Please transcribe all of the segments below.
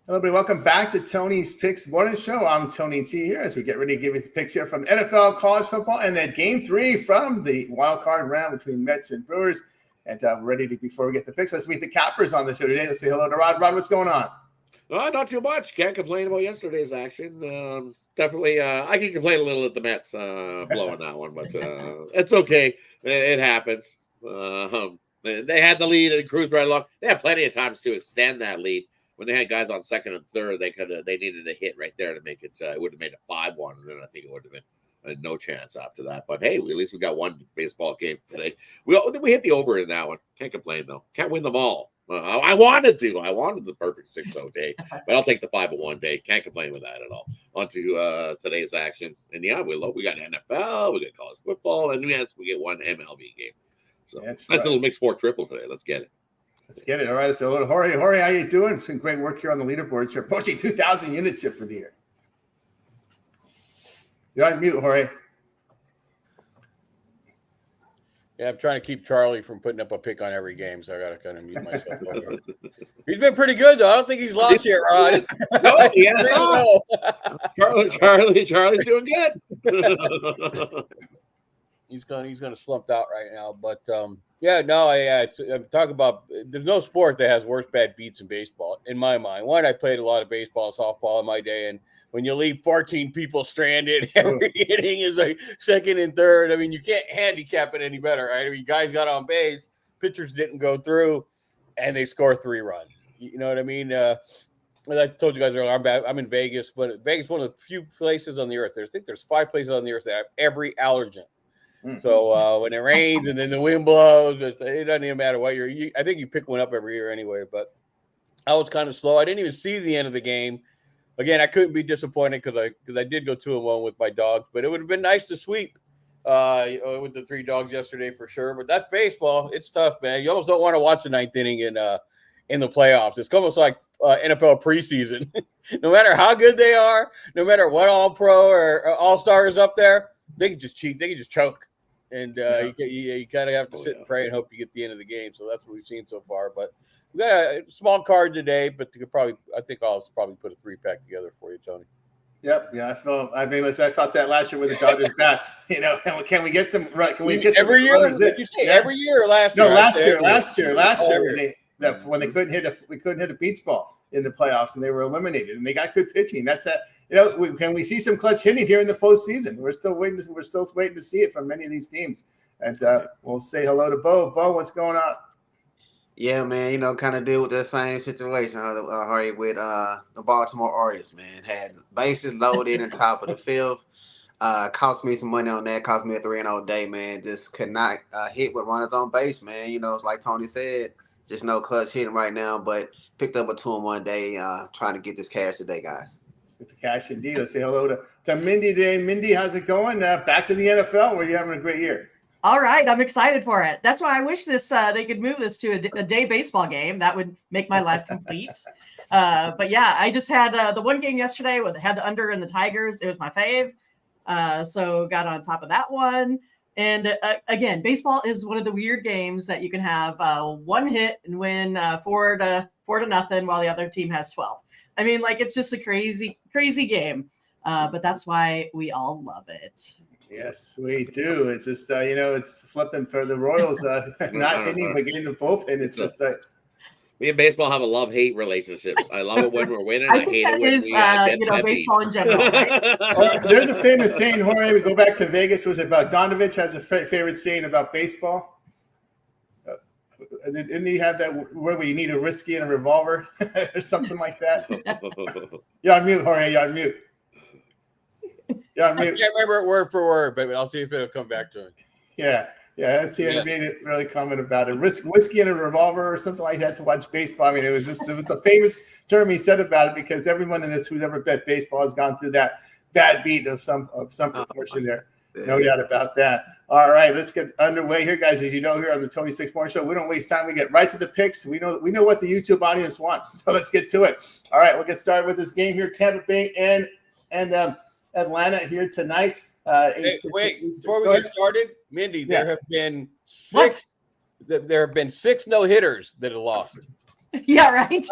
Hello, everybody. Welcome back to Tony's Picks Morning Show. I'm Tony T here as we get ready to give you the picks here from NFL, college football, and then Game 3 from the Wild Card round between Mets and Brewers. And we're ready to, before we get the picks, let's meet the cappers on the show today. Let's say hello to Rod. Rod, what's going on? Not too much. Can't complain about yesterday's action. Definitely, I can complain a little at the Mets blowing that one, but it's okay. It happens. They had the lead and cruised right along. They had plenty of times to extend that lead. When they had guys on second and third, they needed a hit right there to make it. It would have made it 5-1, and then I think it would have been no chance after that. But hey, at least we got one baseball game today. We hit the over in that one. Can't complain though. Can't win them all. I wanted to. I wanted the perfect 6-0 day, but I'll take the 5-1 day. Can't complain with that at all. On to today's action, and yeah, we got NFL, we got college football, and yes, we get one MLB game. So that's right. A little mixed sport triple today. Let's get it. Let's get it. All right. So, Jorge, how you doing? Some great work here on the leaderboards here. Pushing 2,000 units here for the year. You're on mute, Jorge. Yeah, I'm trying to keep Charlie from putting up a pick on every game, so I got to kind of mute myself. He's been pretty good, though. I don't think he's lost yet, Rod. No, he has not. Charlie's doing good. He's going to slump out right now, but I'm talking about. There's no sport that has worse bad beats than baseball, in my mind. One, I played a lot of baseball, softball in my day, and when you leave 14 people stranded, every inning is like second and third. I mean, you can't handicap it any better, right? I mean, guys got on base, pitchers didn't go through, and they score 3 runs. You know what I mean? As I told you guys earlier, I'm in Vegas, but Vegas is one of the few places on the earth. I think there's 5 places on the earth that have every allergen. So when it rains and then the wind blows, it doesn't even matter what I think you pick one up every year anyway. But I was kind of slow. I didn't even see the end of the game. Again, I couldn't be disappointed because I did go 2-1 with my dogs. But it would have been nice to sweep with the 3 dogs yesterday for sure. But that's baseball. It's tough, man. You almost don't want to watch the 9th inning in the playoffs. It's almost like NFL preseason. No matter how good they are, no matter what all-pro or all-star is up there, they can just cheat. They can just choke. And you kind of have to sit and pray and hope you get the end of the game. So that's what we've seen so far. But we got a small card today, but I think I'll probably put a 3-pack together for you, Tony. Yep. Yeah, I felt that last year with the Dodgers bats. You know, can we get some right? Can we get every year? Did you say every year or last year? No, last year when they couldn't hit a beach ball in the playoffs and they were eliminated and they got good pitching. That's it. You know, can we see some clutch hitting here in the postseason? We're still waiting to see it from many of these teams. And we'll say hello to Bo. Bo, what's going on? Yeah, man, kind of deal with the same situation, Harry, with the Baltimore Orioles, man. Had bases loaded in top of the 5th. Cost me some money on that. Cost me a 3-0 day, man. Just could not hit with runners on base, man. It's like Tony said, just no clutch hitting right now, but picked up a 2-1 day trying to get this cash today, guys. With the cash indeed. Let's say hello to Mindy today. Mindy, how's it going? Back to the NFL where you're having a great year. All right. I'm excited for it. That's why I wish they could move this to a day baseball game. That would make my life complete. But yeah, I just had the one game yesterday where they had the under and the Tigers. It was my fave. So got on top of that one. And again, baseball is one of the weird games that you can have one hit and win 4-0 while the other team has 12. I mean, it's just a crazy, crazy game. But that's why we all love it. Yes, we do. It's just, it's flipping for the Royals, not hitting, but getting the bullpen. It's just me and baseball have a love-hate relationship. I love it when we're winning. I hate it when we get baseball in general. Right? There's a famous saying, Jorge, we go back to Vegas, was it Bogdanovich has a favorite saying about baseball? Didn't he have that where you need a whiskey and a revolver or something like that? You're on mute, Jorge. You're on mute. I can't remember it word for word, but I'll see if it'll come back to it. Yeah. That's he made it really comment about it. Whiskey and a revolver or something like that to watch baseball. I mean, it was a famous term he said about it because everyone in this who's ever bet baseball has gone through that bad beat of some proportion there. No doubt about that. All right, let's get underway here, guys. As you know, here on the Tony's Picks Morning Show, we don't waste time. We get right to the picks. We know what the YouTube audience wants, so let's get to it. All right, we'll get started with this game here. Tampa Bay and Atlanta here tonight. Wait, before we get started, Mindy, there have been 6 no hitters that have lost. Yeah, right.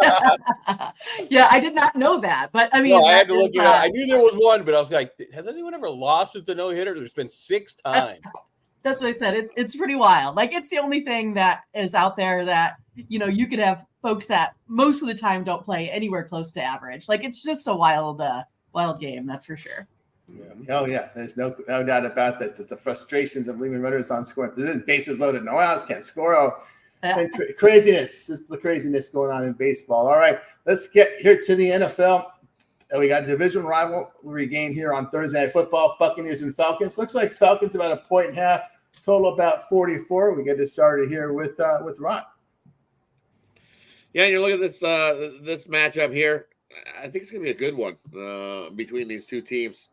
Yeah, I did not know that, but I mean, No, I had that to look is, it up. I knew there was one, but I was like, has anyone ever lost with the no hitter? There's been 6 times. that's what I said. It's pretty wild. Like, it's the only thing that is out there that, you know, you could have folks that most of the time don't play anywhere close to average. Like, it's just a wild game, that's for sure. Oh yeah, there's no doubt about that. The frustrations of leaving runners on scoring. There's bases loaded, no one else can't score. Oh, and craziness, just the craziness going on in baseball. All right, let's get here to the NFL. We got a division rivalry game here on Thursday Night Football. Buccaneers and Falcons. Looks like Falcons about 1.5. Total about 44. We get it started here with Ron. Yeah, and you look at this matchup here. I think it's going to be a good one between these two teams.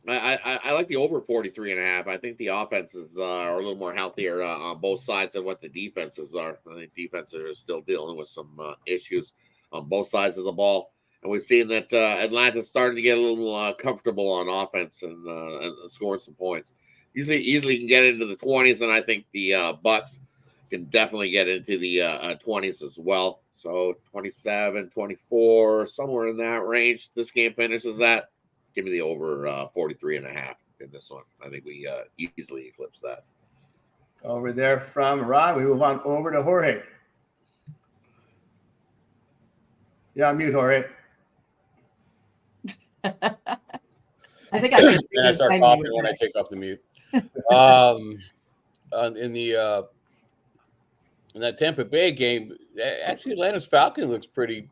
I like the over 43.5. I think the offenses are a little more healthier on both sides than what the defenses are. I think defenses are still dealing with some issues on both sides of the ball. And we've seen that Atlanta's starting to get a little comfortable on offense and scoring some points. Easily can get into the 20s, and I think the Bucks can definitely get into the 20s as well. So 27, 24, somewhere in that range. This game finishes at. Give me the over 43.5 in this one. I think we easily eclipse that. Over there from Ron, we move on over to Jorge. Yeah, I'm mute, Jorge. I think I can. And I start coughing when I take off the mute. In that Tampa Bay game, actually Atlanta's Falcon looks pretty.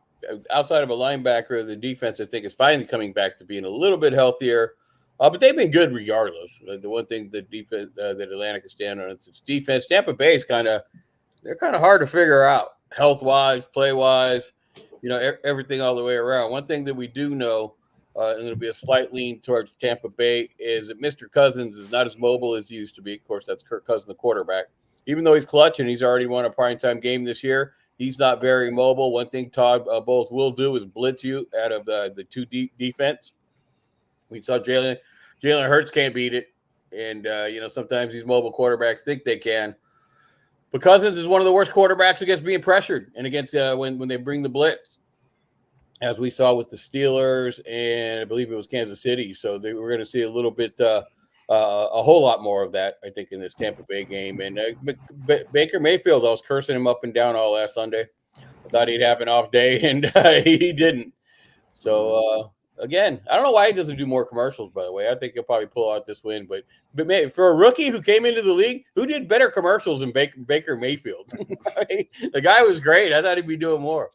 Outside of a linebacker, the defense, I think, is finally coming back to being a little bit healthier. But they've been good regardless. The one thing that defense that Atlanta can stand on is its defense. Tampa Bay is they're kind of hard to figure out health-wise, play-wise, everything all the way around. One thing that we do know, and it'll be a slight lean towards Tampa Bay, is that Mr. Cousins is not as mobile as he used to be. Of course, that's Kirk Cousins, the quarterback. Even though he's clutch and he's already won a primetime game this year, he's not very mobile. One thing Todd Bowles will do is blitz you out of the two deep defense. We saw Jalen Hurts can't beat it. And, sometimes these mobile quarterbacks think they can. But Cousins is one of the worst quarterbacks against being pressured and against when they bring the blitz, as we saw with the Steelers and I believe it was Kansas City. So we're going to see a little bit a whole lot more of that, I think, in this Tampa Bay game. And Baker Mayfield, I was cursing him up and down all last Sunday. I thought he'd have an off day, and he didn't. So, again, I don't know why he doesn't do more commercials, by the way. I think he'll probably pull out this win. But for a rookie who came into the league, who did better commercials than Baker Mayfield? The guy was great. I thought he'd be doing more.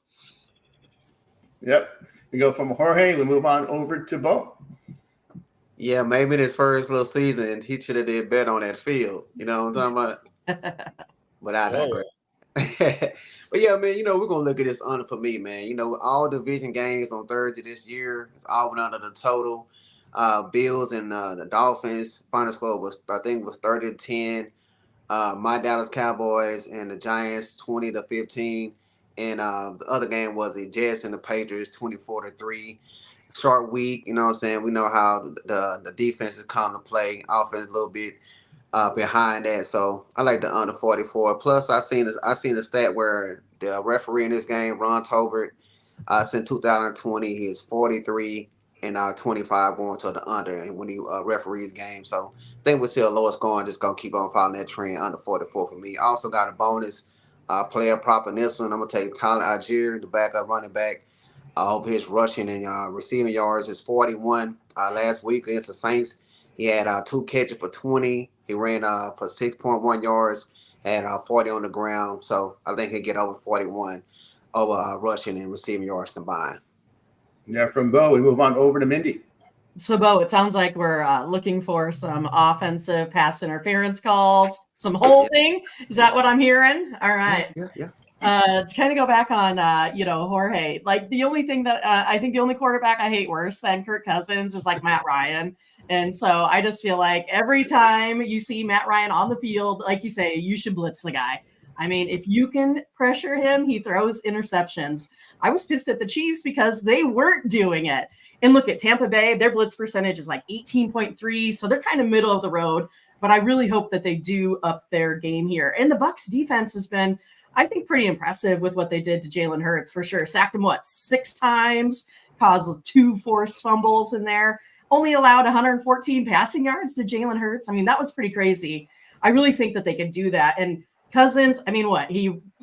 Yep. We go from Jorge. We move on over to Bo. Yeah, maybe in his first little season, he should have did better on that field. You know what I'm talking about? But I digress. But yeah, man, we're going to look at this under for me, man. All division games on Thursday this year, it's all went under the total. Bills and the Dolphins, final score was 30-10. My Dallas Cowboys and the Giants, 20-15. And the other game was the Jets and the Patriots, 24-3. Short week, you know what I'm saying? We know how the defenses come to play. Offense a little bit behind that. So I like the under 44. Plus, I seen a stat where the referee in this game, Ron Tolbert, since 2020, he is 43 and 25 going to the under and when he referees game. So I think we're still lower scoring. Just going to keep on following that trend, under 44 for me. I also got a bonus player prop in this one. I'm going to take Tyler Algier, the backup running back. Of his rushing and receiving yards is 41. Last week against the Saints, he had 2 catches for 20. He ran for 6.1 yards, had 40 on the ground. So I think he'll get over 41 over rushing and receiving yards combined. Yeah, from Bo, we move on over to Mindy. So, Bo, it sounds like we're looking for some offensive pass interference calls, some holding. Is that what I'm hearing? All right. Yeah. To kind of go back on, Jorge, like the only thing that I think the only quarterback I hate worse than Kirk Cousins is like Matt Ryan. And so I just feel like every time you see Matt Ryan on the field, like you say, you should blitz the guy. I mean, if you can pressure him, he throws interceptions. I was pissed at the Chiefs because they weren't doing it. And look at Tampa Bay, their blitz percentage is like 18.3. So they're kind of middle of the road, but I really hope that they do up their game here. And the Bucs defense has been I think pretty impressive with what they did to Jalen Hurts for sure. Sacked him, 6 times, caused 2 forced fumbles in there, only allowed 114 passing yards to Jalen Hurts. I mean, that was pretty crazy. I really think that they could do that. And Cousins, I mean,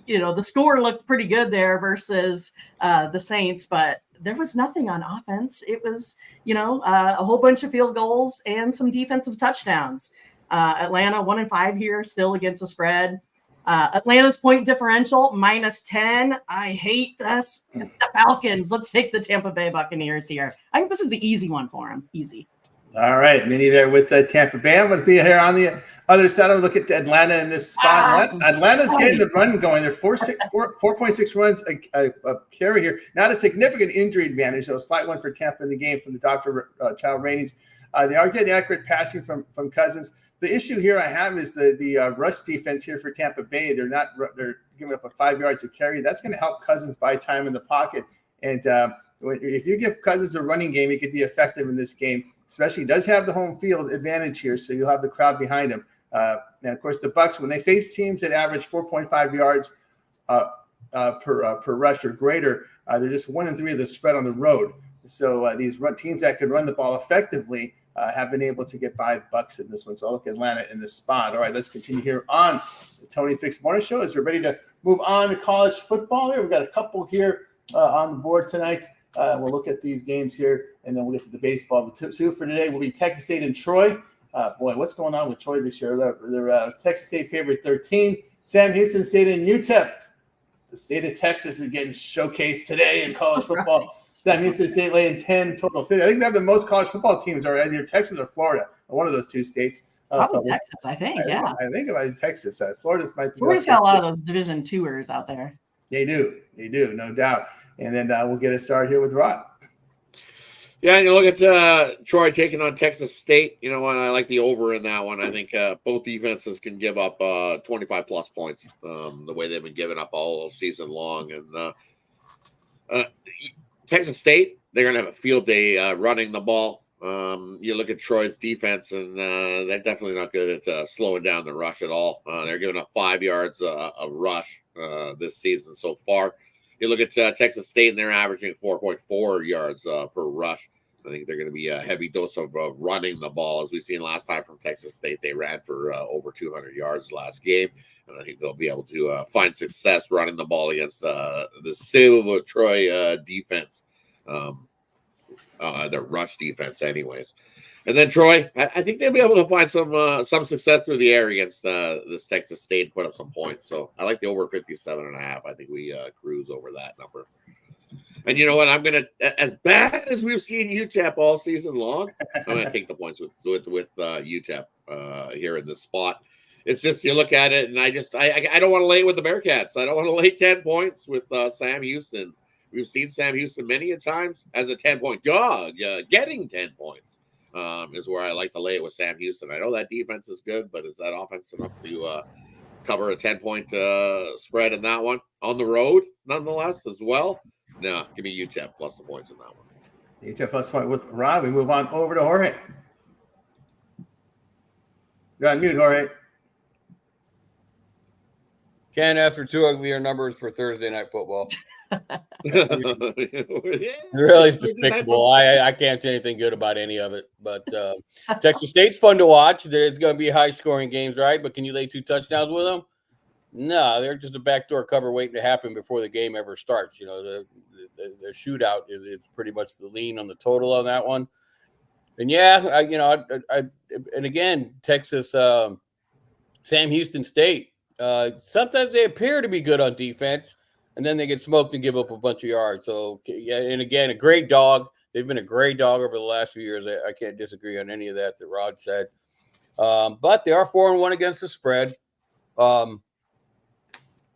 the score looked pretty good there versus the Saints, but there was nothing on offense. It was, a whole bunch of field goals and some defensive touchdowns. Atlanta 1-5 here, still against the spread. Atlanta's point differential -10. I hate this. The Falcons. Let's take the Tampa Bay Buccaneers here. I think this is the easy one for them. Easy. All right, Minnie there with the Tampa Bay. I'm going to be here on the other side. I'll look at Atlanta in this spot. Atlanta's getting the run going. They're 4.6 runs a carry here. Not a significant injury advantage, though. Slight one for Tampa in the game from the Dr. Child ratings. They are getting accurate passing from Cousins. The issue here I have is the rush defense here for Tampa Bay. They're giving up 5 yards a carry. That's going to help Cousins buy time in the pocket. And if you give Cousins a running game, he could be effective in this game. Especially, he does have the home field advantage here, so you'll have the crowd behind him. And of course, the Bucs, when they face teams that average 4.5 yards per rush or greater, they're just 1-3 of the spread on the road. So these teams that can run the ball effectively have been able to get by the Bucs in this one. So I'll look at Atlanta in this spot. All right, let's continue here on the Tony's Picks Morning Show as we're ready to move on to college football. Here we've got a couple here on the board tonight. We'll look at these games here, and then we'll get to the baseball. The two for today will be Texas State and Troy. Boy, what's going on with Troy this year? They're Texas State favorite 13. Sam Houston State and UTEP. The state of Texas is getting showcased today in college football. Sam Houston State laying 10, total 50. I think they have the most college football teams are either Texas or Florida, or one of those two states. Probably Texas, I think. Yeah, I think about Texas. Florida's might be. Florida's got a lot of those Division IIers out there. They do, no doubt. And then we'll get it started here with Rod. Yeah, and you look at Troy taking on Texas State. You know what? I like the over in that one. I think both defenses can give up 25-plus points the way they've been giving up all season long. And Texas State, they're going to have a field day running the ball. You look at Troy's defense, and they're definitely not good at slowing down the rush at all. They're giving up 5 yards a rush this season so far. You look at Texas State, and they're averaging 4.4 yards per rush. I think they're going to be a heavy dose of running the ball. As we've seen last time from Texas State, they ran for over 200 yards last game. And I think they'll be able to find success running the ball against the Silver Troy defense, the rush defense anyways. And then Troy, I think they'll be able to find some success through the air against this Texas State and put up some points. So I like the over 57.5. I think we cruise over that number. And you know what? I'm going to, as bad as we've seen UTEP all season long, I'm going to take the points with UTEP here in this spot. It's just, you look at it, and I don't want to lay with the Bearcats. I don't want to lay 10 points with Sam Houston. We've seen Sam Houston many a times as a 10-point dog. Getting 10 points is where I like to lay it with Sam Houston. I know that defense is good, but is that offense enough to cover a 10-point spread in that one? On the road, nonetheless, as well? No, give me UTEP plus the points in that one. UTEP plus point with Rod. We move on over to Jorge. You're on mute, Jorge. Can't ask for two uglier numbers for Thursday night football. Really despicable. I can't say anything good about any of it. But Texas State's fun to watch. There's going to be high-scoring games, right? But can you lay 2 touchdowns with them? No, they're just a backdoor cover waiting to happen before the game ever starts. You know, the shootout is pretty much the lean on the total on that one. And yeah, and again, Texas, Sam Houston State. Sometimes they appear to be good on defense, and then they get smoked and give up a bunch of yards. So yeah, and again, a great dog. They've been a great dog over the last few years. I can't disagree on any of that Rod said. But they are 4-1 against the spread.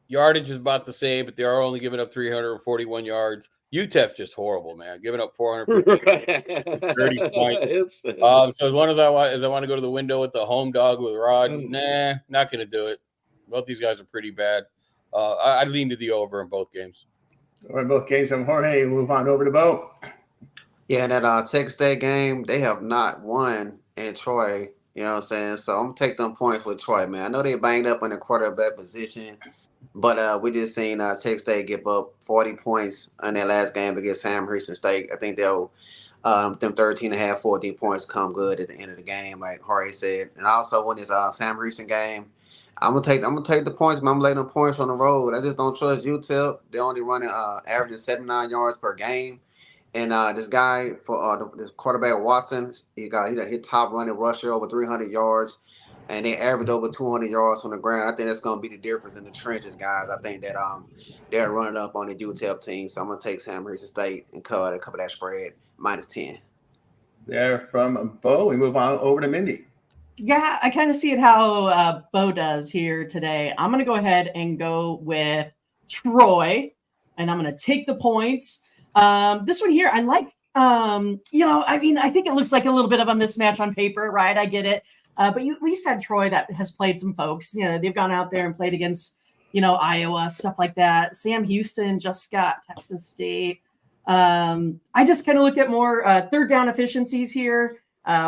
Yardage is about the same, but they are only giving up 341 yards. UTEP's just horrible, man. Giving up 450, 30 points. So as one as I want to go to the window with the home dog with Rod. Nah, not going to do it. Both these guys are pretty bad. I lean to the over in both games. Or in both games from Jorge. Move on over to Bo. Yeah, that Texas State game, they have not won in Troy. You know what I'm saying? So I'm going to take them points with Troy, man. I know they banged up in the quarterback position. But we just seen Texas State give up 40 points in their last game against Sam Houston State. I think they'll them 13 and a half, 14 points come good at the end of the game, like Jorge said. And also when it's Sam Houston game, I'm gonna take the points, but I'm laying them points on the road. I just don't trust UTEP. They're only running averaging 79 yards per game. And this guy for this quarterback Watson, he hit top running rusher over 300 yards, and they averaged over 200 yards on the ground. I think that's gonna be the difference in the trenches, guys. I think that they're running up on the UTEP team, so I'm gonna take Sam Houston State and cover that spread -10. There from Bo, we move on over to Mindy. Yeah, I kind of see it how Bo does here today. I'm going to go ahead and go with Troy, and I'm going to take the points. This one here, I like, I think it looks like a little bit of a mismatch on paper, right? I get it. But you at least had Troy that has played some folks. They've gone out there and played against, Iowa, stuff like that. Sam Houston just got Texas State. I just kind of look at more third down efficiencies here.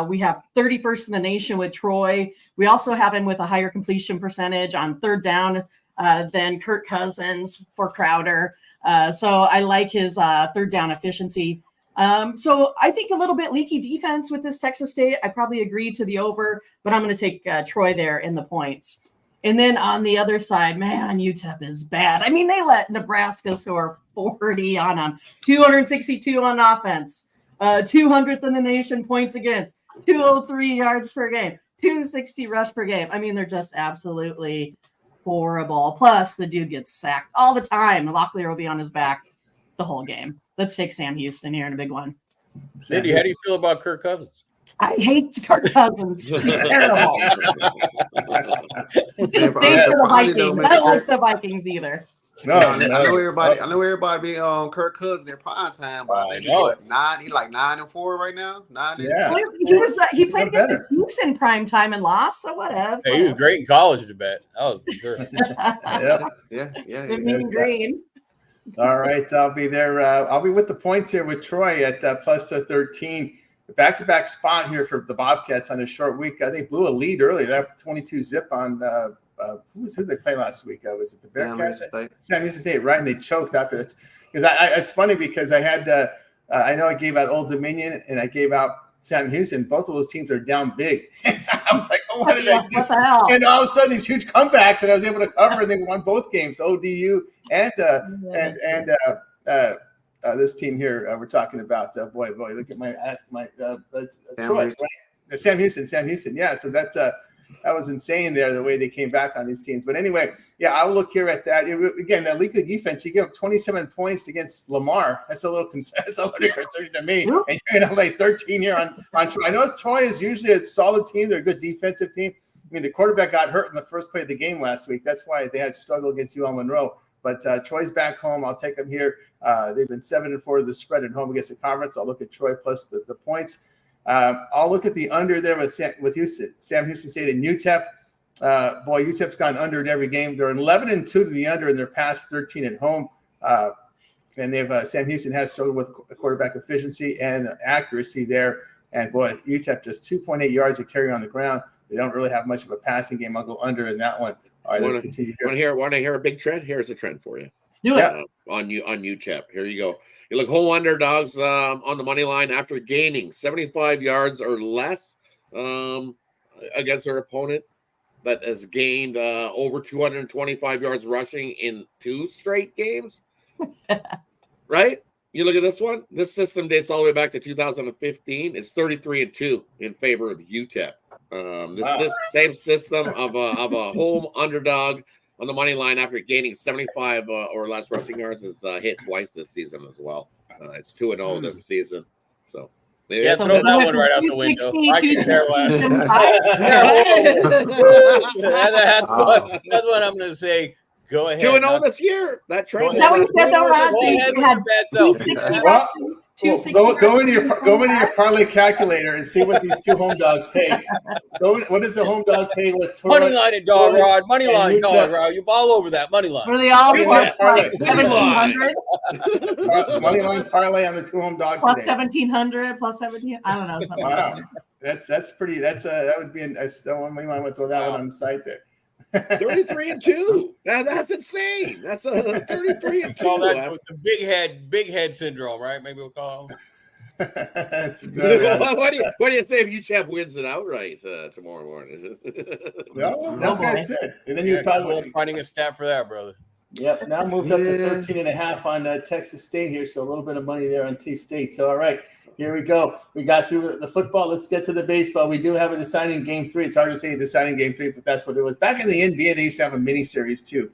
We have 31st in the nation with Troy. We also have him with a higher completion percentage on third down than Kirk Cousins for Crowder. So I like his third down efficiency. So I think a little bit leaky defense with this Texas State. I probably agree to the over, but I'm going to take Troy there in the points. And then on the other side, man, UTEP is bad. I mean, they let Nebraska score 40 on them, 262 on offense. 200th in the nation points against, 203 yards per game, 260 rush per game. I mean, they're just absolutely horrible. Plus, the dude gets sacked all the time. Locklear will be on his back the whole game. Let's take Sam Houston here in a big one. Cindy, how do you feel about Kirk Cousins? I hate Kirk Cousins. He's terrible. Stay for the Vikings. I don't like the Vikings either. No, I know everybody be on Kirk Cousins in prime time, but he's like 9-4 right now. 9. Yeah, he played against the Chiefs in prime time and lost, so whatever. Hey, he was great in college, to bet. That was for sure. yeah. Mean green. All right, I'll be there. I'll be with the points here with Troy at plus 13. Back-to-back spot here for the Bobcats on a short week. They blew a lead early. That 22 zip on. Who did they play last week? Was it the Bearcats? Sam Houston State, right? And they choked after it. Because it's funny because I had I know I gave out Old Dominion and I gave out Sam Houston. Both of those teams are down big. I was like, oh, what did I do? What the hell? And all of a sudden, these huge comebacks, and I was able to cover, and they won both games. ODU and this team here we're talking about. Boy, look at my Troy, right? Sam Houston. Yeah, so that's that was insane there, the way they came back on these teams. But anyway, yeah, I'll look here at that. Again, that league of defense, you give up 27 points against Lamar. That's a little concerning to me. And you're going to lay 13 here on Troy. I know Troy is usually a solid team. They're a good defensive team. I mean, the quarterback got hurt in the first play of the game last week. That's why they had struggle against UL Monroe. But Troy's back home. I'll take them here. They've been 7-4 to the spread at home against the conference. I'll look at Troy plus the points. I'll look at the under there with Sam Houston State and UTEP. UTEP's gone under in every game. They're 11-2 to the under in their past 13 at home. And they've Sam Houston has struggled with quarterback efficiency and accuracy there. And UTEP just 2.8 yards of carry on the ground. They don't really have much of a passing game. I'll go under in that one. All right, let's continue here. Want to hear a big trend? Here's a trend for you. Do it. On UTEP. Here you go. You look whole underdogs on the money line after gaining 75 yards or less against their opponent that has gained over 225 yards rushing in 2 straight games. Right? You look at this one. This system dates all the way back to 2015. It's 33-2 in favor of UTEP. Same system of a home underdog on the money line after gaining 75 or less rushing yards is hit twice this season as well. It's 2-0 this season. So throw that one right out the window. That's what I'm going to say. Go ahead. 2-0 this year. That trade. That we said though last week. You had 260 rushing. Go into your parlay calculator and see what these two home dogs pay. What does the home dog pay with money line at dog rod? Money line dog rod. You ball over that money line. Were they all plus like 1,700? Money line parlay on the two home dogs. Plus 1,700, plus 17. I don't know. Wow, that's pretty. That would be we might want to throw that one on the site there. 33-2. That's insane. That's a 33-2. Call that the big head syndrome, right? Maybe we'll call it. What do you say if you Chap wins it outright tomorrow morning? Well, that's what I said. And then you're probably finding a stat for that, brother. Yep. Now moved up to 13.5 on Texas State here, so a little bit of money there on T-State. So all right, here we go. We got through the football. Let's get to the baseball. We do have a deciding game 3. It's hard to say deciding game 3, but that's what it was. Back in the NBA, they used to have a mini series too,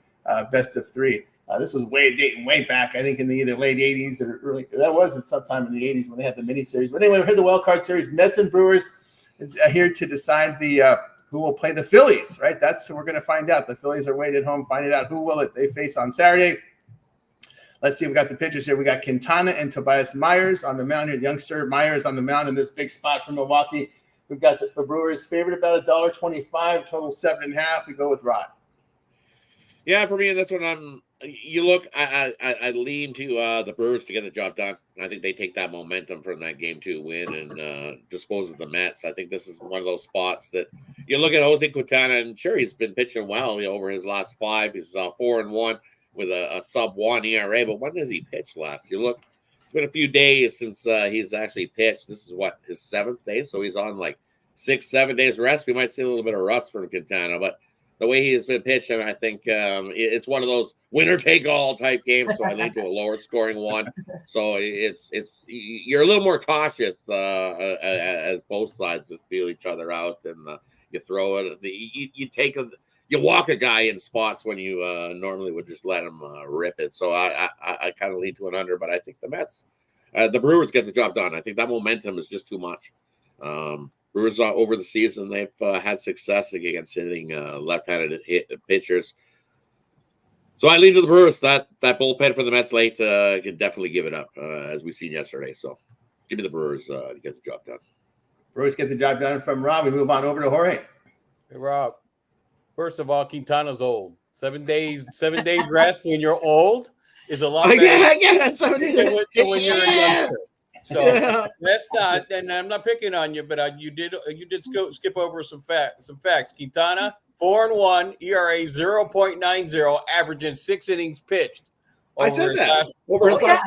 best of 3. This was dating way back, I think in the either late 80s or early. That was at sometime in the 80s when they had the mini series. But anyway, we had the Wild Card series. Mets and Brewers is here to decide the who will play the Phillies, right? That's what we're going to find out. The Phillies are waiting at home, finding out who will they face on Saturday. Let's see. We got the pitchers here. We got Quintana and Tobias Myers on the mound here. Youngster Myers on the mound in this big spot from Milwaukee. We've got the Brewers favorite about $1.25, total 7.5. We go with Rod. Yeah, for me in this one, I lean to the Brewers to get the job done. I think they take that momentum from that game 2 win and dispose of the Mets. I think this is one of those spots that you look at Jose Quintana, and sure, he's been pitching well over his last 5. He's 4-1 with a sub-1 ERA. But when does he pitch last? You look, it's been a few days since he's actually pitched. This is his 7th day, so he's on like 6-7 days rest. We might see a little bit of rust from Quintana, but the way he has been pitching, I think it's one of those winner-take-all type games. So I lean to a lower scoring one. So you're a little more cautious as both sides feel each other out, and you throw it. You walk a guy in spots when you normally would just let him rip it. So I kind of lean to an under, but I think the Brewers get the job done. I think that momentum is just too much. Brewers over the season, they've had success against hitting left-handed pitchers. So I lean to the Brewers. That bullpen for the Mets late can definitely give it up, as we seen yesterday. So give me the Brewers to get the job done. Brewers get the job done from Rob. We move on over to Jorge. Hey, Rob. First of all, Quintana's old. 7 days rest when you're old is a lot better than when you're a youngster. So that's not, and I'm not picking on you, but you did skip over some facts. Quintana, 4-1, ERA 0.90, averaging 6 innings pitched. I said that.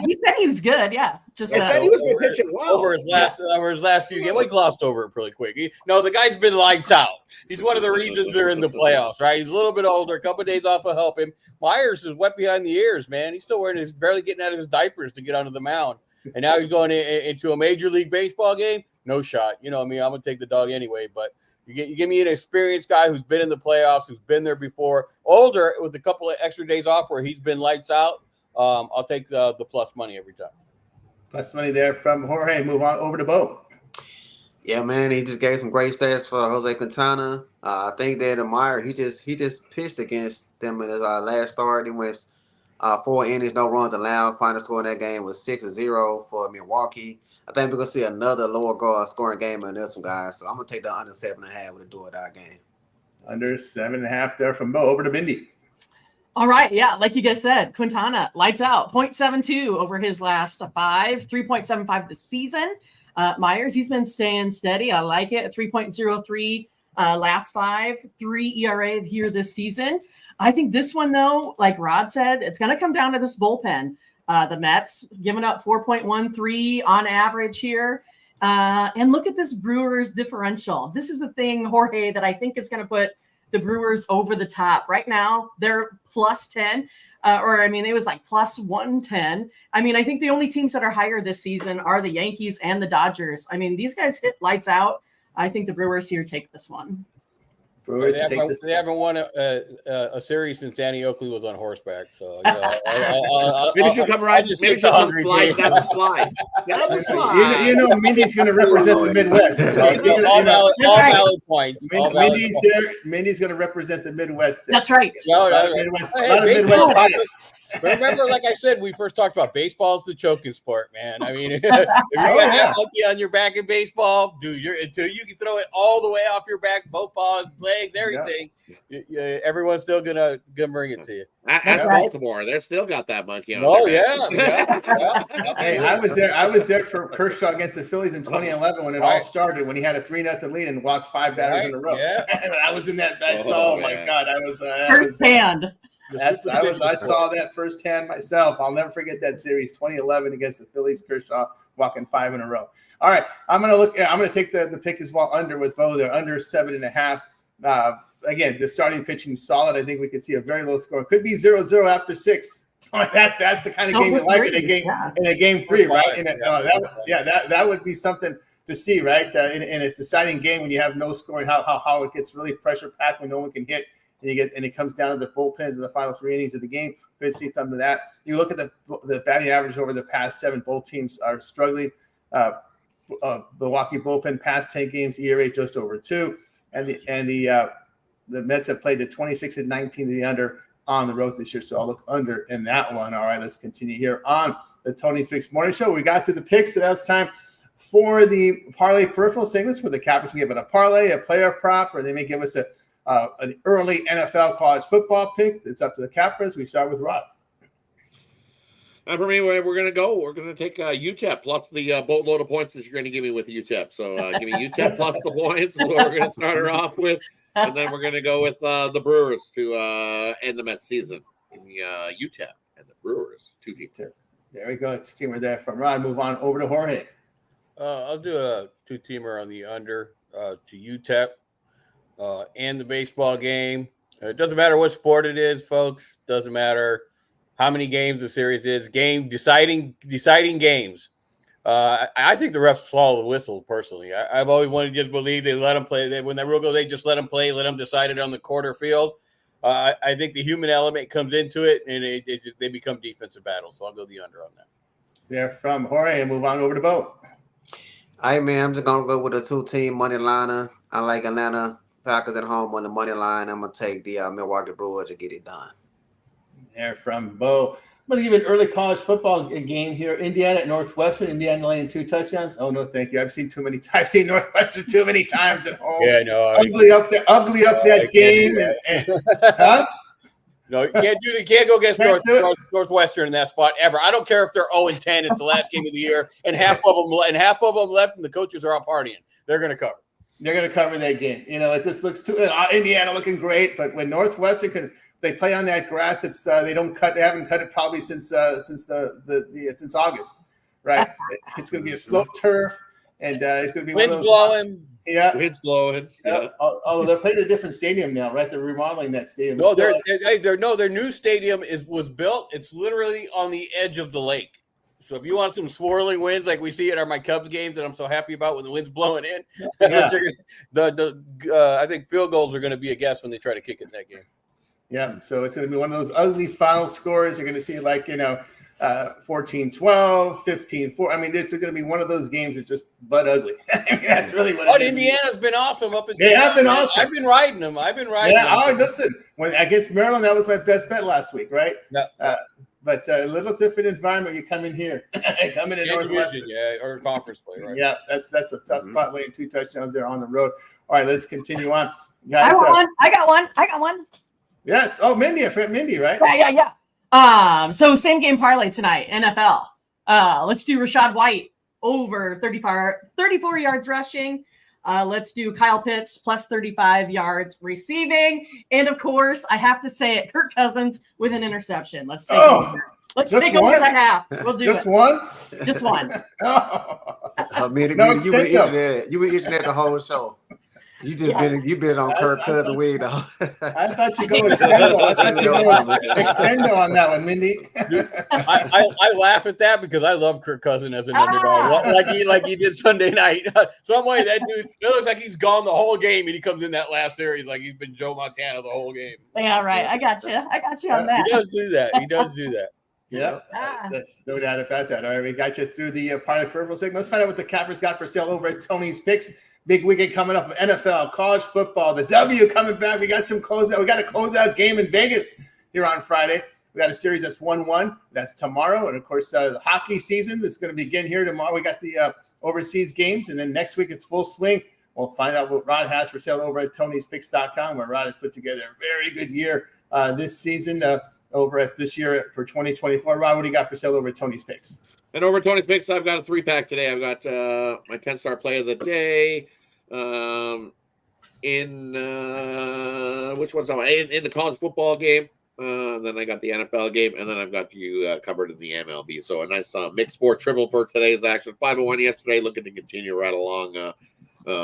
He said he was good. Yeah, he was pitching well over his last few games. We glossed over it pretty quick. The guy's been lights out. He's one of the reasons they're in the playoffs, right? He's a little bit older. A couple of days off will help him. Myers is wet behind the ears, man. He's still barely getting out of his diapers to get onto the mound. And now he's going into a Major League Baseball game. No shot. You know me. I'm going to take the dog anyway. But you give me an experienced guy who's been in the playoffs, who's been there before, older with a couple of extra days off where he's been lights out. I'll take the plus money every time. Plus money there from Jorge. Move on over to Bo. Yeah, man. He just gave some great stats for Jose Quintana. I think that Meyer, he just pitched against them in his last start. He went 4 innings, no runs allowed. Final score in that game was 6-0 for Milwaukee. I think we're going to see another lower scoring game in this one, guys. So I'm going to take the under 7.5 with a do-or-die game. Under 7.5 there from Bo. Over to Mindy. All right. Yeah. Like you guys said, Quintana lights out 0.72 over his last 5, 3.75 this season. Myers, he's been staying steady. I like it. 3.03 last 5, 3 ERA here this season. I think this one, though, like Rod said, it's going to come down to this bullpen. The Mets giving up 4.13 on average here. And look at this Brewers differential. This is the thing, Jorge, that I think is going to put the Brewers over the top. Right now, they're plus 10. It was like plus 110. I think the only teams that are higher this season are the Yankees and the Dodgers. These guys hit lights out. I think the Brewers here take this one. They haven't won a series since Danny Oakley was on horseback. So maybe she'll come right. Maybe she'll come slide down the slide. Down the slide. Mindy's going to represent the Midwest. All valid points. Mindy's going to represent the Midwest. That's right. Midwest bias. Remember, like I said, we first talked about baseball's the choking sport, man. I mean, if you got that monkey on your back in baseball, until you can throw it all the way off your back, both paws, legs, everything, everyone's still gonna bring it to you. That's Baltimore. They've still got that monkey on. Oh their yeah. Hey, I was there for Kershaw against the Phillies in 2011 when it all started, when he had a 3-0 lead and walked 5 batters in a row. Yeah. I was in that. I saw. Oh my God! I was firsthand. I saw that firsthand myself. I'll never forget that series, 2011 against the Phillies. Kershaw walking 5 in a row. All right, I'm gonna take the pick as well under with Bo. They're under 7.5. Again, the starting pitching solid. I think we could see a very low score. Could be 0-0 after 6. That's the kind of game you like in a game 3, right? That would be something to see, right? In a deciding game when you have no scoring, how it gets really pressure packed when no one can hit. And it comes down to the bullpens in the final 3 innings of the game. Good to see some of that. You look at the batting average over the past 7. Both teams are struggling. Milwaukee bullpen past 10 games, ERA just over 2, and the Mets have played at 26-19 to the under on the road this year. So I'll look under in that one. All right, let's continue here on the Tony's Picks Morning Show. We got to the picks, so that's time for the parlay peripheral segments where the cappers can give it a parlay, a player prop, or they may give us an early NFL college football pick. It's up to the cappers. We start with Rod. And for me, we're going to take UTEP plus the boatload of points that you're going to give me with UTEP. So give me UTEP plus the points. Is what we're going to start her off with. And then we're going to go with the Brewers to end the Mets season. In the UTEP and the Brewers, 2 teams. There we go. It's a teamer there from Rod. Move on over to Jorge. I'll do a 2-teamer on the under to UTEP and the baseball game. It doesn't matter what sport it is, folks. Doesn't matter how many games the series is. Deciding games. I think the refs follow the whistle, personally. I've always wanted to just believe they let them play. When that rule goes, they just let them play, let them decide it on the quarter field. I think the human element comes into it, and they become defensive battles. So I'll go the under on that. There from Jorge, and move on over to Bo. Hey, man, I'm just going to go with a 2-team money liner. I like Atlanta Falcons at home on the money line. I'm going to take the Milwaukee Brewers to get it done. There from Bo. I'm going to give you an early college football game here. Indiana at Northwestern. Indiana laying 2 touchdowns. Oh, no, thank you. I've seen Northwestern too many times at home. Yeah, no. Ugly up that game. Huh? No, you can't go against Northwestern in that spot ever. I don't care if they're 0-10. It's the last game of the year, and half of them left, and the coaches are out partying. They're going to cover. They're going to cover that game. It just looks too. Indiana looking great, but when Northwestern can. They play on that grass. It's they haven't cut it probably since August, right? It's going to be a slow turf, and it's going to be winds blowing. Yeah, winds blowing. Yeah. Although they're playing a different stadium now, right? They're remodeling that stadium. No, their new stadium was built. It's literally on the edge of the lake. So if you want some swirling winds like we see at my Cubs games that I'm so happy about with the winds blowing in, I think field goals are going to be a guess when they try to kick it in that game. Yeah, so it's going to be one of those ugly final scores. You're going to see 14-12, 15-4. I mean, this is going to be one of those games that's just butt ugly. I mean, that's really what it is. Indiana's been awesome up until they have been awesome. I've been riding them. Yeah, listen, when against Maryland, that was my best bet last week, right? Yeah. But a little different environment. You come in here, come in Northwestern, or conference play, right? Yeah, that's a tough spot. Laying 2 touchdowns there on the road. All right, let's continue on, guys. I got one. Yes. Oh, Mindy, right? Yeah. So same game parlay tonight, NFL. Let's do Rashad White over 34 yards rushing. Let's do Kyle Pitts plus 35 yards receiving. And of course, I have to say it, Kirk Cousins with an interception. Let's take over. Let's take over the half. We'll do just one? Just one. You were itching at the whole show. You've been on Kirk Cousins way though. I thought you go extendo on that one, Mindy. I laugh at that because I love Kirk Cousins as an underdog, like he did Sunday night. Some way that dude, it looks like he's gone the whole game, and he comes in that last series like he's been Joe Montana the whole game. Yeah, right. I got you on that. He does do that. Yeah, that's no doubt about that. All right, we got you through the parlay peripheral segment. Let's find out what the cappers got for sale over at Tony's Picks. Big weekend coming up of NFL, college football, the W coming back. We got some closeout. We got a closeout game in Vegas here on Friday. We got a series that's 1-1. That's tomorrow. And, of course, the hockey season is going to begin here tomorrow. We got the overseas games. And then next week it's full swing. We'll find out what Rod has for sale over at Tony'sPicks.com, where Rod has put together a very good year this season over at this year for 2024. Rod, what do you got for sale over at Tony's Picks? And over at Tony's Picks, I've got a 3-pack today. I've got my 10-star play of the day. Which one's in the college football game. Then I got the NFL game, and then I've got you covered in the MLB. So a nice mixed sport triple for today's action. 501 yesterday, looking to continue right along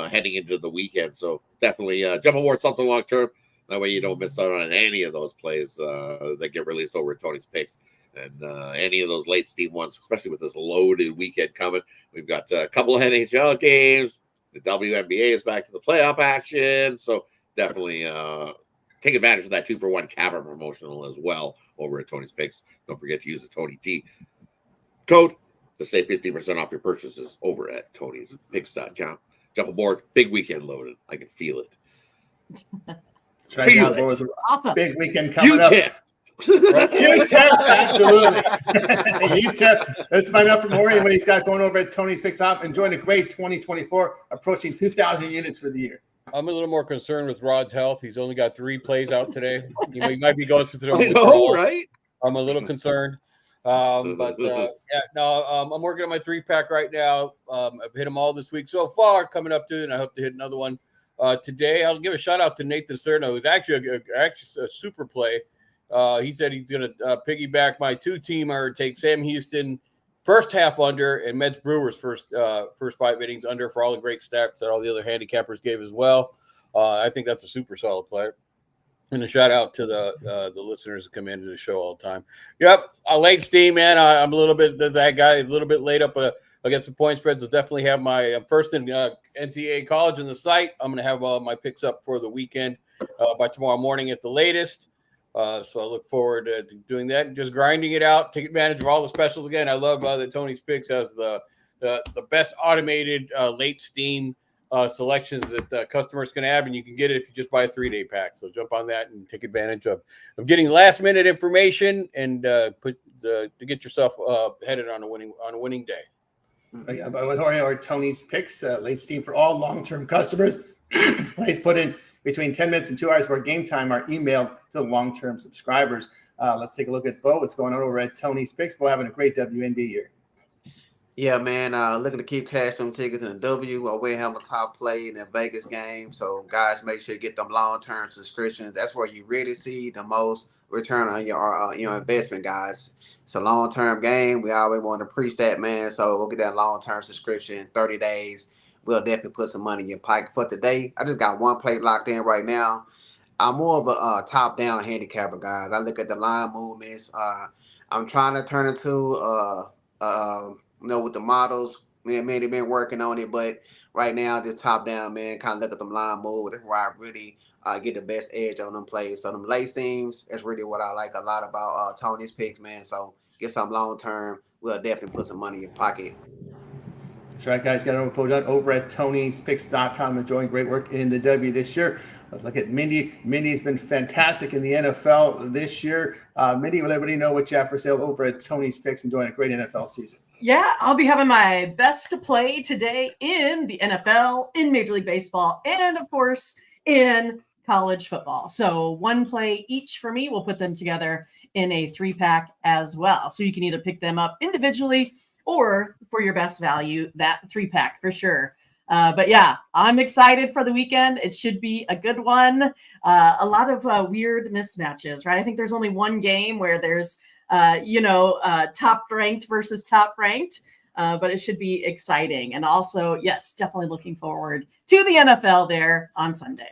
heading into the weekend. So definitely jump aboard something long term. That way you don't miss out on any of those plays that get released over at Tony's Picks. And any of those late steam ones, especially with this loaded weekend coming. We've got a couple of NHL games. The WNBA is back to the playoff action. So definitely take advantage of that 2-for-1 capper promotional as well over at Tony's Picks. Don't forget to use the Tony T code to save 15% off your purchases over at Tony'sPicks.com. Jump aboard. Big weekend loaded. I can feel it. That's right. Feel It. Awesome. Big weekend coming up. UTEP. UTEP, absolutely. UTEP. Let's find out from Orion what he's got going over at Tony's Picks Top. Enjoying a great 2024, approaching 2,000 units for the year. I'm a little more concerned with Rod's health. He's only got 3 plays out today. He might be going through I know, right? I'm a little concerned. I'm working on my 3-pack right now. I've hit them all this week so far, coming up to it, and I hope to hit another one today. I'll give a shout out to Nathan Cerno, who's actually a super play. He said he's going to piggyback my 2-teamer, take Sam Houston first half under and Mets Brewers first 5 innings under for all the great stats that all the other handicappers gave as well. I think that's a super solid play. And a shout out to the listeners that come into the show all the time. Yep, a late steam, man. I'm a little bit that guy, a little bit late up against the point spreads. I'll definitely have my first in NCAA college in the site. I'm going to have my picks up for the weekend by tomorrow morning at the latest. So I look forward to doing that and just grinding it out, take advantage of all the specials. Again, I love that Tony's Picks has the best automated late steam selections that customers can have, and you can get it if you just buy a 3-day pack. So jump on that and take advantage of getting last-minute information and to get yourself headed on a winning day. Yeah, but with Orion or Tony's Picks, late steam for all long-term customers. Please put in between 10 minutes and 2 hours for game time are emailed to the long-term subscribers. Let's take a look at Bo. What's going on over at Tony's Picks? Bo having a great WNBA year. Yeah, man. Looking to keep cash some tickets in the W. We have a top play in the Vegas game. So, guys, make sure you get them long-term subscriptions. That's where you really see the most return on your investment, guys. It's a long-term game. We always want to preach that, man. So we'll get that long-term subscription, 30 days. We'll definitely put some money in your pocket for today. I just got one play locked in right now. I'm more of a top-down handicapper, guys. I look at the line movements. I'm trying to turn into with the models. Man, they've been working on it, but right now, just top-down, man, kind of look at them line move. That's where I really get the best edge on them plays. So them late steams, that's really what I like a lot about Tony's Picks, man. So get some long-term. We'll definitely put some money in your pocket. That's right, guys. Got it over at Tony'sPicks.com. Enjoying great work in the W this year. Let's look at Mindy. Mindy's been fantastic in the NFL this year. Mindy, will everybody know what you have for sale over at Tony's Picks? Enjoying a great NFL season. Yeah, I'll be having my best to play today in the NFL, in Major League Baseball, and of course in college football. So one play each for me. We'll put them together in a 3-pack as well. So you can either pick them up individually or for your best value, that 3-pack for sure. But yeah, I'm excited for the weekend. It should be a good one. A lot of weird mismatches, right? I think there's only one game where there's, top ranked versus top ranked, but it should be exciting. And also, yes, definitely looking forward to the NFL there on Sunday.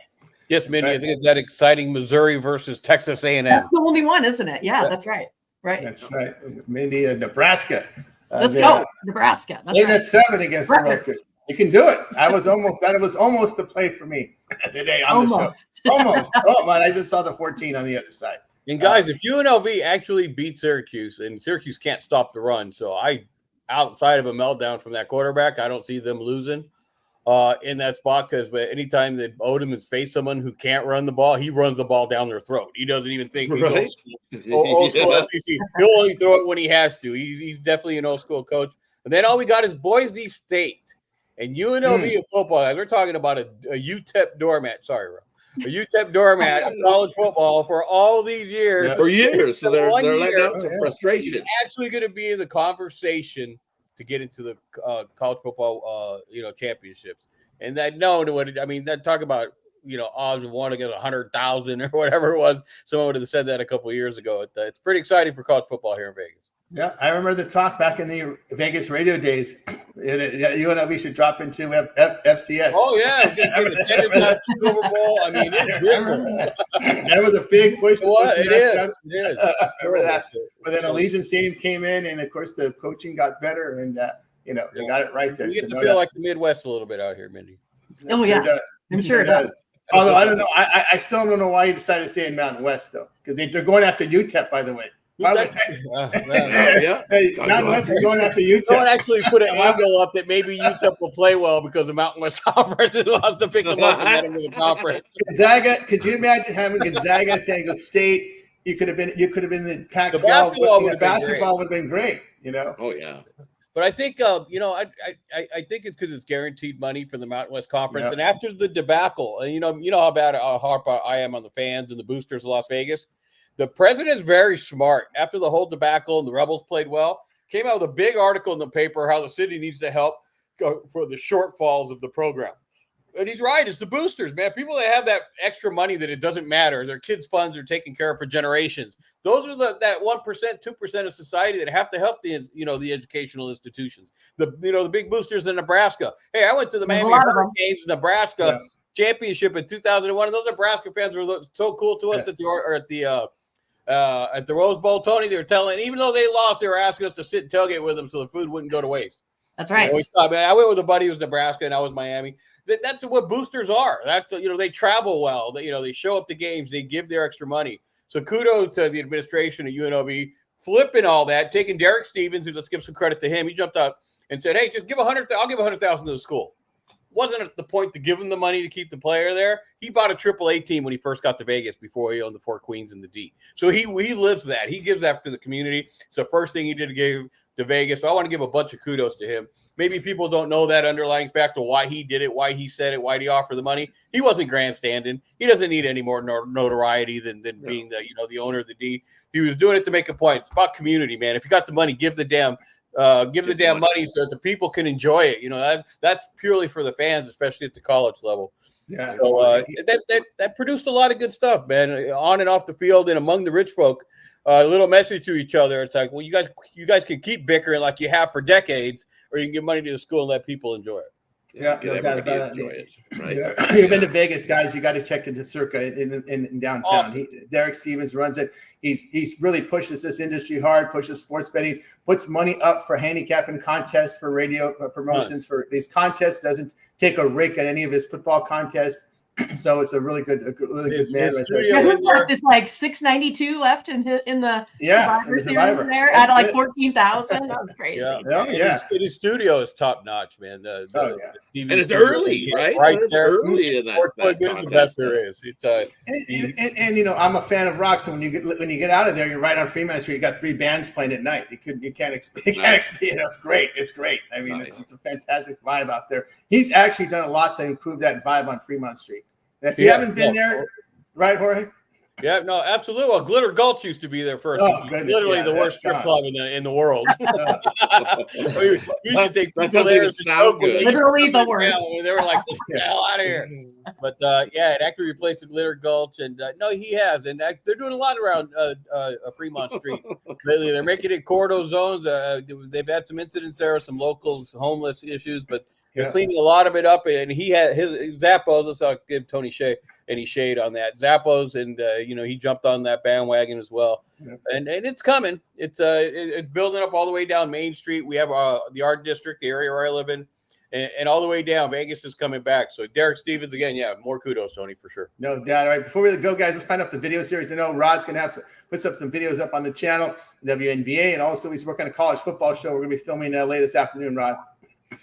Yes, Mindy, I think it's that exciting Missouri versus Texas A&M. That's the only one, isn't it? Yeah, that's right. Right. That's right. Mindy, Nebraska. Let's go, Nebraska. That's right. At 7 against Rutgers. You can do it. That was almost the play for me today on the show. Almost. Oh man, I just saw the 14 on the other side. And guys, if UNLV actually beat Syracuse, and Syracuse can't stop the run, so outside of a meltdown from that quarterback, I don't see them losing. in that spot because anytime that Odom has faced someone who can't run the ball, he runs the ball down their throat. He doesn't even think he's Right. old school SEC. He'll only throw it when he has to. He's definitely an old school coach. And then all we got is Boise State and UNLV in football. We're talking about a UTEP doormat. Sorry, Rob. A UTEP doormat of college football for all these years. For years. So they're letting out some He's frustration. actually going to be in the conversation to get into the college football, championships. And that talk about, odds of 1 against 100,000 or whatever it was. Someone would have said that a couple of years ago. It's pretty exciting for college football here in Vegas. Yeah, I remember the talk back in the Vegas radio days. UNLV should drop into FCS. Oh, yeah. Get a Super Bowl. I mean, that was a big push. It is. I remember that. But then Allegiant Stadium came in, and, of course, the coaching got better, and, they got it right there. We get to feel like the Midwest a little bit out here, Mindy. Oh, yeah. I'm sure it does. Although, I don't know. I still don't know why you decided to stay in Mountain West, though, because they're going after UTEP, by the way. Mountain West is going after UTEP. Someone actually put an angle up that maybe UTEP will play well because the Mountain West Conference wants to pick them up and get them to the conference. Gonzaga, could you imagine having Gonzaga, San Diego State? You could have been the Pac-12. The basketball would have been great. Oh yeah. But I think I think it's because it's guaranteed money for the Mountain West Conference. And after the debacle, and you know how bad I am on the fans and the boosters of Las Vegas. The president is very smart. After the whole debacle and the Rebels played well, came out with a big article in the paper how the city needs to help for the shortfalls of the program. And he's right. It's the boosters, man. People that have that extra money that it doesn't matter. Their kids' funds are taken care of for generations. Those are that 1%, 2% of society that have to help the educational institutions. The big boosters in Nebraska. Hey, I went to the Miami Hurricanes Nebraska championship in 2001, and those Nebraska fans were so cool to us at the Rose Bowl, Tony. They were telling, even though they lost, they were asking us to sit and tailgate with them so the food wouldn't go to waste. That's right. I went with a buddy who was Nebraska, and I was Miami. That's what boosters are. That's they travel well. They show up to games. They give their extra money. So kudos to the administration of UNLV flipping all that, taking Derek Stevens, who let's give some credit to him. He jumped up and said, "Hey, just give $100,000. I'll give $100,000 to the school." Wasn't at the point to give him the money to keep the player there. He bought a AAA team when he first got to Vegas before he owned the Four Queens and the D. So he lives that. He gives that to the community. It's the first thing he did to give to Vegas. So I want to give a bunch of kudos to him. Maybe people don't know that underlying fact of why he did it, why he said it, why he offered the money. He wasn't grandstanding. He doesn't need any more notoriety than being the owner of the D. He was doing it to make a point. It's about community, man. If you got the money, give the damn money so that the people can enjoy it. That's purely for the fans, especially at the college level. Yeah. So that produced a lot of good stuff, man, on and off the field and among the rich folk. A little message to each other. It's like, well, you guys can keep bickering like you have for decades, or you can give money to the school and let people enjoy it. Yeah, no doubt about it. Right? Yeah. You've been to Vegas, guys. You got to check into Circa in downtown. Awesome. Derek Stevens runs it. He's really pushes this industry hard, pushes sports betting, puts money up for handicapping contests, for radio promotions, for these contests. Doesn't take a rake at any of his football contests. So it's a really good man right there. Yeah, who's left? It's like $692 left in the Survivor Series there at like 14,000. That was crazy. Yeah. His studio is top notch, man. And it's early, right? It's early in that. It's the best there is. It's and I'm a fan of rock. So when you get out of there, you're right on Fremont Street. You got 3 bands playing at night. You can't explain. It's great. It's great. I mean, it's a fantastic vibe out there. He's actually done a lot to improve that vibe on Fremont Street. If you haven't been there, right, Jorge? Yeah, no, absolutely. Well, Glitter Gulch used to be there first. Oh, goodness, literally the worst strip club in the world. You should take people there. Literally the worst. They were like, "Get the hell out of here!" But it actually replaced the Glitter Gulch, and no, he has, and they're doing a lot around Fremont Street lately. They're making it corridor zones. They've had some incidents there, some locals, homeless issues, but. They're cleaning a lot of it up, and he had his Zappos. Let's give Tony Shea any shade on that. Zappos, and he jumped on that bandwagon as well. Yeah. And it's coming. It's building up all the way down Main Street. We have the Art District, the area where I live in, and all the way down. Vegas is coming back. So Derek Stevens again, more kudos, Tony, for sure. No doubt. All right, before we go, guys, let's find out the video series. I know Rod's gonna puts up some videos up on the channel, WNBA, and also he's working on a college football show. We're gonna be filming in LA this afternoon, Rod.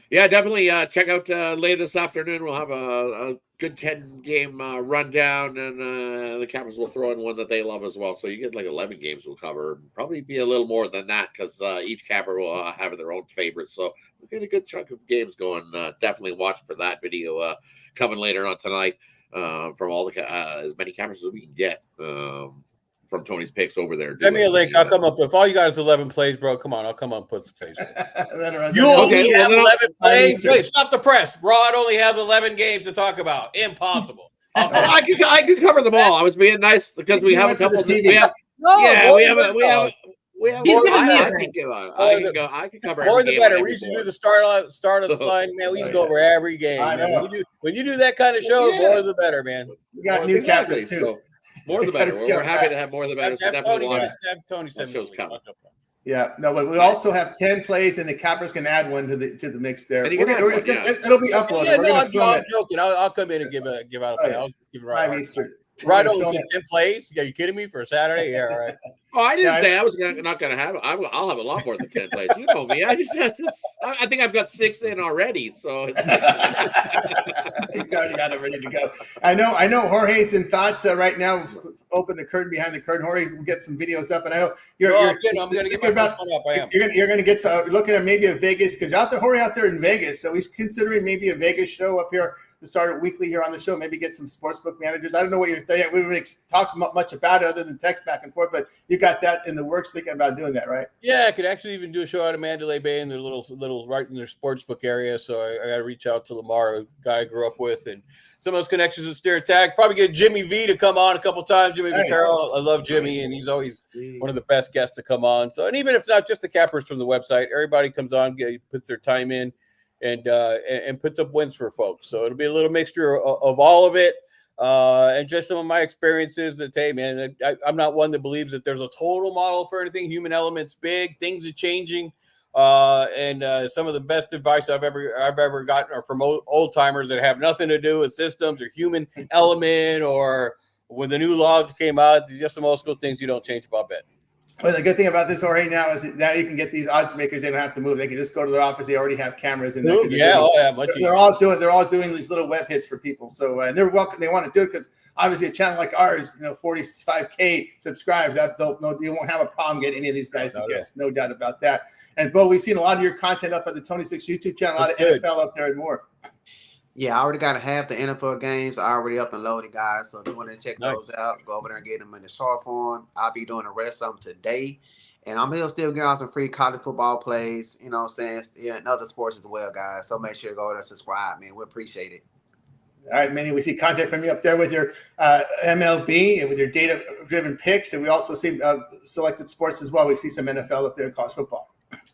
Yeah, definitely check out later this afternoon. We'll have a good 10-game rundown, and the Capitals will throw in one that they love as well. So you get like 11 games we'll cover. Probably be a little more than that because each Capper will have their own favorites. So we'll get a good chunk of games going. Definitely watch for that video coming later on tonight from all the as many Cappers as we can get. From Tony's picks over there. Send me a link. I'll come up. If all you got is 11 plays, bro, come on. I'll come up and put some plays. You only have 11 plays? Wait, stop the press. Rod only has 11 games to talk about. Impossible. I could cover them all. I was being nice because we have a couple. We have. I can cover. More the better. We should do the start of line, man. We should go over every game. When you do that kind of show, more the better, man. We got new Cappers too. More the better. We're happy to have more the better. So definitely Tony shows coming. Yeah, no, but we also have 10 plays, and the Cappers can add one to the mix there. It'll be uploaded. Yeah, no, I'm joking. I'll come in and give out a play. I'll give it right. Right only said 10 plays. Are you kidding me for a Saturday? Yeah, all right. Oh, I didn't say I was not going to have it. I'll have a lot more than 10 plays. You know me. I think I've got 6 in already. So he's already got it ready to go. I know Jorge's in thought right now. Open the curtain behind the curtain. Jorge, we'll get some videos up, and I know I'm going to get my first one up. I am. You're going to get to looking at maybe a Vegas because Jorge out there in Vegas, so he's considering maybe a Vegas show up here. To start it weekly here on the show, maybe get some sportsbook managers. I don't know what you're thinking. We wouldn't talk much about it other than text back and forth, but you got that in the works thinking about doing that, right? Yeah, I could actually even do a show out of Mandalay Bay in their little right in their sportsbook area. So I got to reach out to Lamar, a guy I grew up with, and some of those connections with Steer Tag. Probably get Jimmy V to come on a couple times. Jimmy Carroll. I love Jimmy, and he's always one of the best guests to come on. So, and even if not just the Cappers from the website, everybody comes on, puts their time in. And puts up wins for folks. So it'll be a little mixture of all of it. And just some of my experiences that, hey, man, I'm not one that believes that there's a total model for anything. Human element's big. Things are changing. And some of the best advice I've ever gotten are from old timers that have nothing to do with systems or human element or when the new laws came out, just some old school things you don't change about betting. Well, the good thing about this right now is that now you can get these odds makers. They don't have to move. They can just go to their office. They already have cameras in there. They're all doing these little web hits for people. So they're welcome. They want to do it because obviously a channel like ours, 45K subscribed. You won't have a problem getting any of these guys to guess. No doubt about that. And Bo, we've seen a lot of your content up at the Tony's Picks YouTube channel. A lot of NFL up there and more. Yeah, I already got half the NFL games already up and loaded, guys. So if you want to check those out, go over there and get them in the short form. I'll be doing the rest of them today. And I'm still giving out some free college football plays, you know what I'm saying, and other sports as well, guys. So make sure you go over there and subscribe, man. We appreciate it. All right, Manny, we see content from you up there with your MLB and with your data-driven picks. And we also see selected sports as well. We see some NFL up there in college football.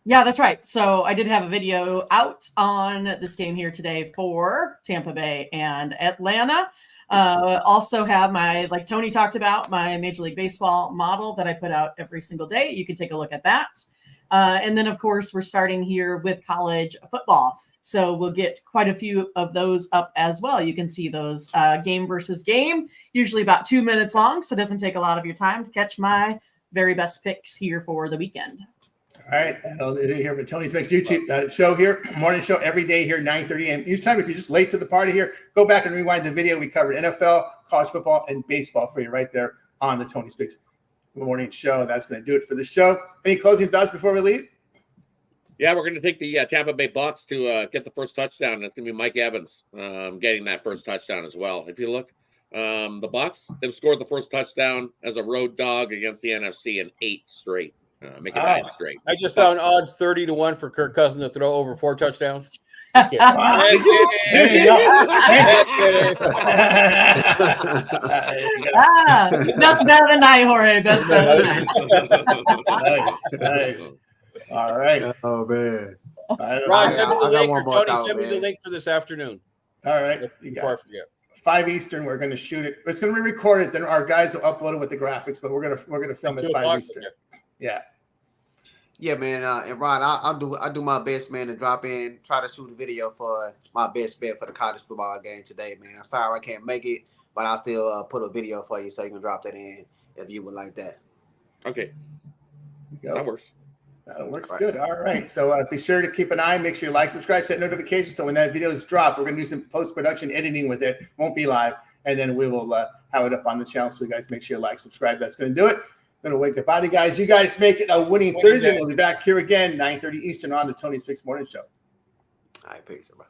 Yeah, that's right. So I did have a video out on this game here today for Tampa Bay and Atlanta. Also have like Tony talked about, my Major League Baseball model that I put out every single day. You can take a look at that. And then, of course, we're starting here with college football. So we'll get quite a few of those up as well. You can see those game versus game, usually about 2 minutes long. So it doesn't take a lot of your time to catch my very best picks here for the weekend. All right, that'll do it here for Tony's Picks YouTube show here, morning show every day here, 9:30 a.m. Each time. If you're just late to the party here, go back and rewind the video. We covered NFL, college football, and baseball for you right there on the Tony's Picks morning show. That's going to do it for the show. Any closing thoughts before we leave? Yeah, we're going to take the Tampa Bay Bucks to get the first touchdown. That's going to be Mike Evans getting that first touchdown as well. If you look, the Bucks, they've scored the first touchdown as a road dog against the NFC in 8 straight. Make it 9 straight. I just found odds 30-1 for Kirk Cousins to throw over 4 touchdowns. There you go. That's better than I, Jorge. That's better than nice. All right. Oh, man. Ron, send me the link, or Tony, send me the link for this afternoon. All right. Before I forget. 5 Eastern, we're going to shoot it. It's going to be recorded. Then our guys will upload it with the graphics, but we're going to film it 5 Eastern. Yeah, man. And Ron, I'll do my best, man, to drop in, try to shoot a video for my best bet for the college football game today, man. I'm sorry I can't make it, but I'll still put a video for you so you can drop that in if you would like that. Okay. That works. That works good. All right. So be sure to keep an eye. Make sure you like, subscribe, set notifications. So when that video is dropped, we're going to do some post-production editing with it. Won't be live. And then we will have it up on the channel. So you guys make sure you like, subscribe. That's going to do it. Going to wake the body, guys. You guys make it a winning Thursday. We'll be back here again, 9:30 Eastern on the Tony's Fix Morning Show. All right, peace, everybody.